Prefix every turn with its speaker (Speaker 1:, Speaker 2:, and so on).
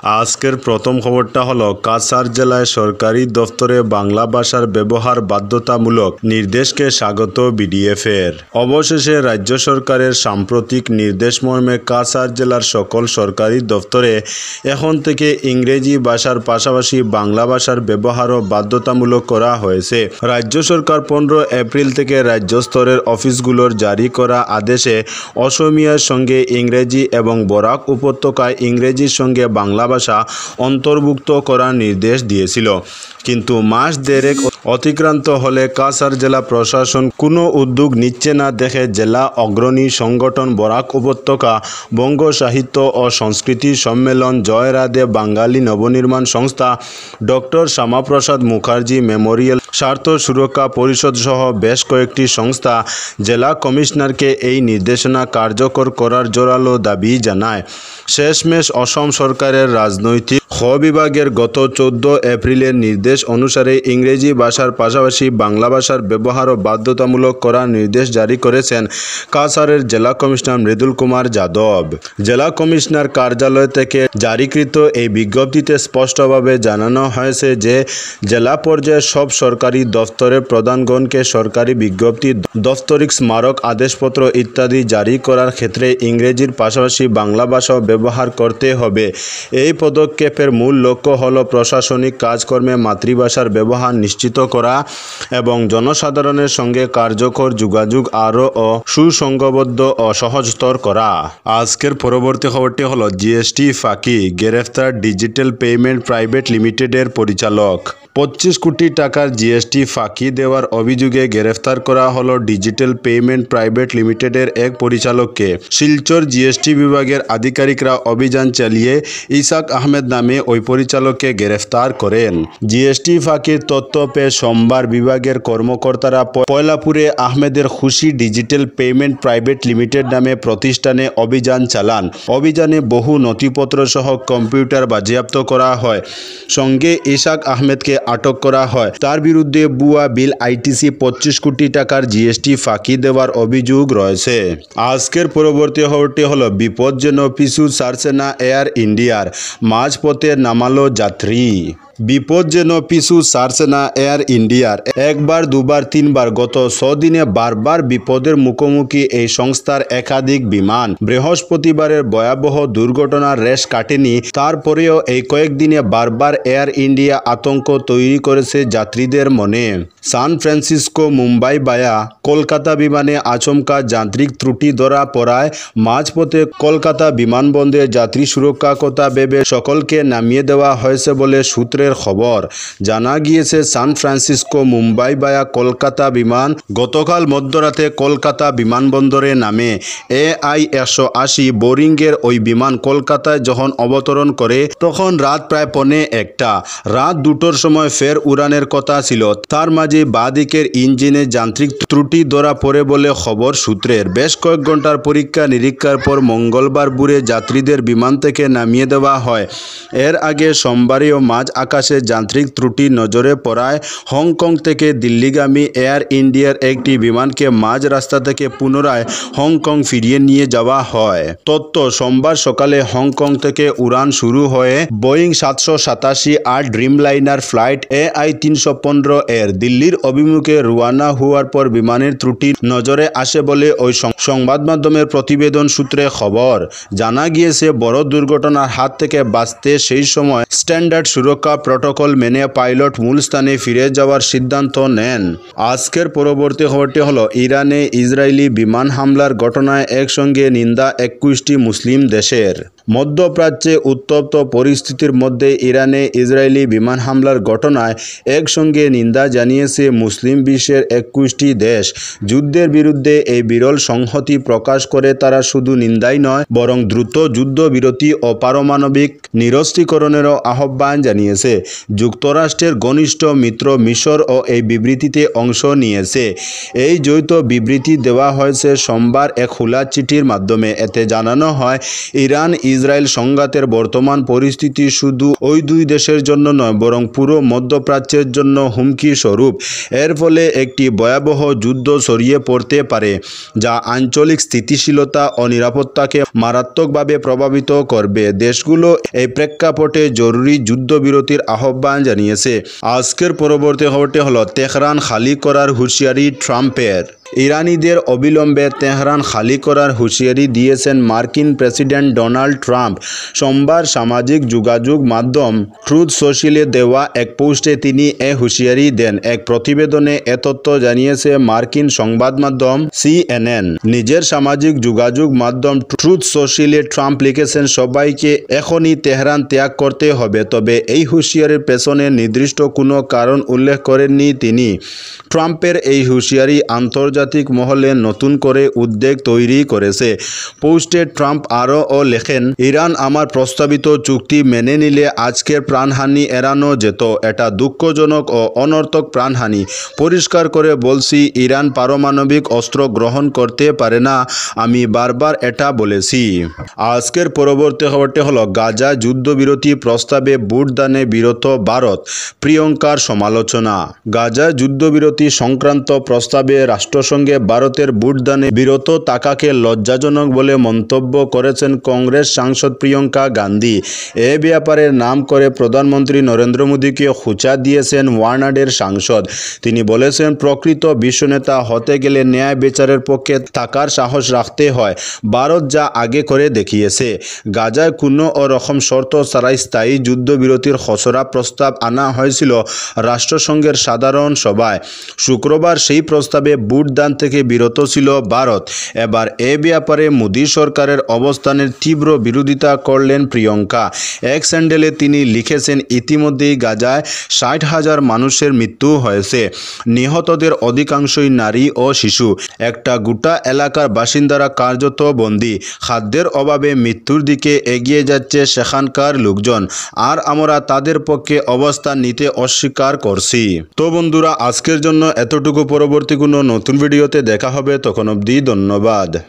Speaker 1: আজকের প্রথম খবরটা হলো কাছাড় জেলায় সরকারি দফতরে বাংলা ভাষার ব্যবহার বাধ্যতামূলক নির্দেশকে স্বাগত বিডিএফের। অবশেষে রাজ্য সরকারের সাম্প্রতিক নির্দেশ মর্মে কাছাড় জেলার সকল সরকারি দফতরে এখন থেকে ইংরেজি ভাষার পাশাপাশি বাংলা ভাষার ব্যবহারও বাধ্যতামূলক করা হয়েছে। রাজ্য সরকার 15 এপ্রিল থেকে রাজ্য স্তরের অফিসগুলোর জারি করা আদেশে অসমিয়ার সঙ্গে ইংরেজি এবং বরাক উপত্যকায় ইংরেজির সঙ্গে বাংলা ভাষা অন্তর্ভুক্ত করার নির্দেশ দিয়েছিল, কিন্তু মাস দেড়েক অতিক্রান্ত হলে কাছাড় জেলা প্রশাসন কোনো উদ্যোগ নিচ্ছে না দেখে জেলা অগ্রণী সংগঠন বরাক উপত্যকা বঙ্গ সাহিত্য ও সংস্কৃতি সম্মেলন, জয় রাধে বাঙালি নবনির্মাণ সংস্থা, ডক্টর শ্যামাপ্রসাদ মুখার্জি মেমোরিয়াল স্বার্থ সুরক্ষা পরিষদ সহ বেশ কয়েকটি সংস্থা জেলা কমিশনারকে এই নির্দেশনা কার্যকর করার জোরালো দাবি জানায়। শেষমেশ অসম সরকারের রাজনৈতিক বিভাগের গত 14 এপ্রিলের নির্দেশ অনুসারে ইংরেজি ভাষার পাশাপাশি বাংলা ভাষার ব্যবহারও বাধ্যতামূলক করার নির্দেশ জারি করেছেন কাছাড়ের জেলা কমিশনার মৃদুল কুমার যাদব। জেলা কমিশনার কার্যালয় থেকে জারিকৃত এই বিজ্ঞপ্তিতে স্পষ্টভাবে জানানো হয়েছে যে জেলা পর্যায়ে সব সরকারি দফতরের প্রধানগণকে সরকারি বিজ্ঞপ্তি, দফতরিক স্মারক, আদেশপত্র ইত্যাদি জারি করার ক্ষেত্রে ইংরেজির পাশাপাশি বাংলা ভাষাও ব্যবহার করতে হবে। এই পদক্ষেপের মূল লক্ষ্য হল প্রশাসনিক কাজকর্মে মাতৃভাষার ব্যবহার নিশ্চিত করা এবং জনসাধারণের সঙ্গে কার্যকর যোগাযোগ আরও সুসংঘবদ্ধ ও সহজতর করা। আজকের পরবর্তী খবরটি হলো জিএসটি ফাঁকি, গ্রেফতার ডিজিটাল পেমেন্ট প্রাইভেট লিমিটেডের পরিচালক। 25 কোটি টাকার জিএসটি ফাঁকি দেওয়ার অভিযোগে গ্রেফতার করা হলো ডিজিটাল পেমেন্ট প্রাইভেট লিমিটেডের এক পরিচালককে। শিলচর জিএসটি বিভাগের আধিকারিকরা অভিযান চালিয়ে ইসাক আহমেদ নামে ওই পরিচালককে গ্রেফতার করেন। জিএসটি ফাঁকির তথ্য পেয়ে সোমবার বিভাগের কর্মকর্তারা পয়লাপুরে আহমেদের খুশি ডিজিটাল পেমেন্ট প্রাইভেট লিমিটেড নামে প্রতিষ্ঠানে অভিযান চালান। অভিযানে বহু নথিপত্র সহ কম্পিউটার বাজেয়াপ্ত করা হয়। সঙ্গে ইসাক আহমেদকে আটক করা হয়। তার বিরুদ্ধে বুয়া বিল আইটিসি 25 কোটি টাকার জিএসটি ফাঁকি দেওয়ার অভিযোগ রয়েছে। আজকের পরবর্তী খবরটি হলো বিপদ যেন পিছু ছাড়ছে না এয়ার ইন্ডিয়ার, মাঝপথে নামালো যাত্রী। বিপদ যেন পিছু ছাড়ছে না এয়ার ইন্ডিয়ার। একবার, দুবার, তিনবার গত 6 দিনে বারবার বিপদের মুখোমুখি এই সংস্থার একাধিক বিমান। বৃহস্পতিবারের ভয়াবহ দুর্ঘটনার রেশ কাটেনি, তারপরেও এই কয়েকদিনে বারবার এয়ার ইন্ডিয়া আতঙ্ক তৈরি করেছে যাত্রীদের মনে। সান ফ্রান্সিসকো মুম্বাই বায়া কলকাতা বিমানে আচমকা যান্ত্রিক ত্রুটি ধরা পড়ায় মাঝপথে কলকাতা বিমানবন্দরে যাত্রী সুরক্ষার কথা ভেবে সকলকে নামিয়ে দেওয়া হয়েছে বলে সূত্রের খবর। জানা গিয়েছে সান ফ্রান্সিসকো মুম্বাই বায়া কলকাতা বিমান গতকাল মধ্যরাতে কলকাতা বিমানবন্দরে নামে। AI-180 বোরিংয়ের ওই বিমান কলকাতায় যখন অবতরণ করে তখন রাত প্রায় 1:45। রাত 2টোর সময় ফের উড়ানের কথা ছিল। তার মাঝে বাঁদিকের ইঞ্জিনে যান্ত্রিক ত্রুটি ধরা পড়ে বলে খবর সূত্রের। বেশ কয়েক ঘন্টার পরীক্ষা নিরীক্ষার পর মঙ্গলবার ভোরে যাত্রীদের বিমান থেকে নামিয়ে দেওয়া হয়। এর আগে সোমবারেও মাঝ আকাশে যান্ত্রিক ত্রুটি নজরে পড়ায় হংকং থেকে দিল্লিগামী এয়ার ইন্ডিয়ার একটি বিমানকে মাঝ রাস্তা থেকে পুনরায় হংকং ফিরিয়ে নিয়ে যাওয়া হয়। তথ্য সোমবার সকালে হংকং থেকে উড়ান শুরু হয়ে বোয়িং 787-8 ড্রিমলাইনার ফ্লাইট AI-315 এর দিল্লির অভিমুখে রওনা হওয়ার পর বিমানের ত্রুটি নজরে আসে বলে ওই সংবাদ মাধ্যমের প্রতিবেদন সূত্রে খবর। জানা গিয়েছে বড় দুর্ঘটনার হাত থেকে বাঁচতে সেই সময় স্ট্যান্ডার্ড সুরক্ষা প্রটোকল মেনে পাইলট মূল স্থানে ফিরে যাওয়ার সিদ্ধান্ত নেন। আজকের পরবর্তী খবরটি হলো ইরানে ইসরায়েলি বিমান হামলার ঘটনায় একসঙ্গে নিন্দা 21টি মুসলিম দেশের। মধ্যপ্রাচ্যে উত্তপ্ত পরিস্থিতির মধ্যে ইরানে ইসরায়েলি বিমান হামলার ঘটনায় একসঙ্গে নিন্দা জানিয়েছে মুসলিম বিশ্বের 21টি দেশ। যুদ্ধের বিরুদ্ধে এই বিরল সংহতি প্রকাশ করে তারা শুধু নিন্দাই নয়, বরং দ্রুত যুদ্ধবিরতি ও পারমাণবিক নিরস্ত্রীকরণেরও আহ্বান জানিয়েছে। যুক্তরাষ্ট্রের ঘনিষ্ঠ মিত্র মিশরও এই বিবৃতিতে অংশ নিয়েছে। এই যৌথ বিবৃতি দেওয়া হয়েছে সোমবার এক খোলা চিঠির মাধ্যমে। এতে জানানো হয় ইরান ইসরায়েল সংঘাতের বর্তমান পরিস্থিতি শুধু ওই দুই দেশের জন্য নয় বরং পুরো মধ্যপ্রাচ্যের জন্য হুমকি স্বরূপ। এর ফলে একটি ভয়াবহ যুদ্ধ ছড়িয়ে পড়তে পারে যা আঞ্চলিক স্থিতিশীলতা ও নিরাপত্তাকে মারাত্মকভাবে প্রভাবিত করবে। দেশগুলো এই প্রেক্ষাপটে জরুরি যুদ্ধবিরতির আহ্বান জানিয়েছে। আজকের পরবর্তী খবরটি হলো তেহরান খালি করার হুঁশিয়ারি ট্রাম্পের। ইরানিদের অবিলম্বে তেহরান খালি করার হুঁশিয়ারি দিয়েছেন মার্কিন প্রেসিডেন্ট ডোনাল্ড ট্রাম্প। সোমবার সামাজিক যোগাযোগ মাধ্যম ট্রুথ সোশ্যালে দেওয়া এক পোস্টে তিনি এ হুঁশিয়ারি দেন। এক প্রতিবেদনে এ তথ্য জানিয়েছে মার্কিন সংবাদ মাধ্যম CNN। নিজের সামাজিক যোগাযোগ মাধ্যম ট্রুথ সোশ্যালে ট্রাম্প লিখেছেন, সবাইকে এখনই তেহরান ত্যাগ করতে হবে। তবে এই হুঁশিয়ারির পেছনে নির্দিষ্ট কোনো কারণ উল্লেখ করেননি তিনি। ট্রাম্পের এই হুঁশিয়ারি আন্তর্জাতিক মহলে নতুন করে উদ্বেগ তৈরি করেছে। পোস্টে ট্রাম্প আরও লেখেন, ইরান আমার প্রস্তাবিত চুক্তি মেনে নিলে আজকের প্রাণহানি এড়ানো যেত। এটা দুঃখজনক ও অনর্থক প্রাণহানি। পরিষ্কার করে বলছি, ইরান পারমাণবিক অস্ত্র গ্রহণ করতে পারে না। আমি বারবার এটা বলেছি। আজকের পরবর্তী খবরটি হলো গাজা যুদ্ধবিরতি প্রস্তাবে ভোটদানে বিরত ভারত, প্রিয়ঙ্কার সমালোচনা। গাজা যুদ্ধবিরতি সংক্রান্ত প্রস্তাবে রাষ্ট্রসংঘে ভারতের ভোটদানে বিরত থাকাকে লজ্জাজনক বলে মন্তব্য করেছেন কংগ্রেস সাংসদ প্রিয়ঙ্কা গান্ধী। এ ব্যাপারে নাম করে প্রধানমন্ত্রী নরেন্দ্র মোদীকে খোঁচা দিয়েছেন ওয়ানাডের সাংসদ। তিনি বলেছেন, প্রকৃত বিশ্বনেতা হতে গেলে ন্যায় বিচারের পক্ষে থাকার সাহস রাখতে হয়। ভারত যা আগে করে দেখিয়েছে। গাজায় কোনো রকম শর্ত ছাড়াই স্থায়ী যুদ্ধবিরতির খসড়া প্রস্তাব আনা হয়েছিল রাষ্ট্রসংঘের সাধারণ সভায়। শুক্রবার সেই প্রস্তাবে ভোটদান থেকে বিরত ছিল ভারত। এবার এ ব্যাপারে মোদী সরকারের অবস্থানের তীব্র বিরোধিতা করলেন প্রিয়ঙ্কা। এক স্যান্ডেলে তিনি লিখেছেন, ইতিমধ্যেই গাজায় 60,000 মানুষের মৃত্যু হয়েছে। নিহতদের অধিকাংশই নারী ও শিশু। একটা গোটা এলাকার বাসিন্দারা কার্যত বন্দী। খাদ্যের অভাবে মৃত্যুর দিকে এগিয়ে যাচ্ছে সেখানকার লোকজন, আর আমরা তাদের পক্ষে অবস্থান নিতে অস্বীকার করছি। তো বন্ধুরা, আজকের জন্য এতটুকু। পরবর্তী কোনো নতুন ভিডিওতে দেখা হবে, তখন অবধি ধন্যবাদ।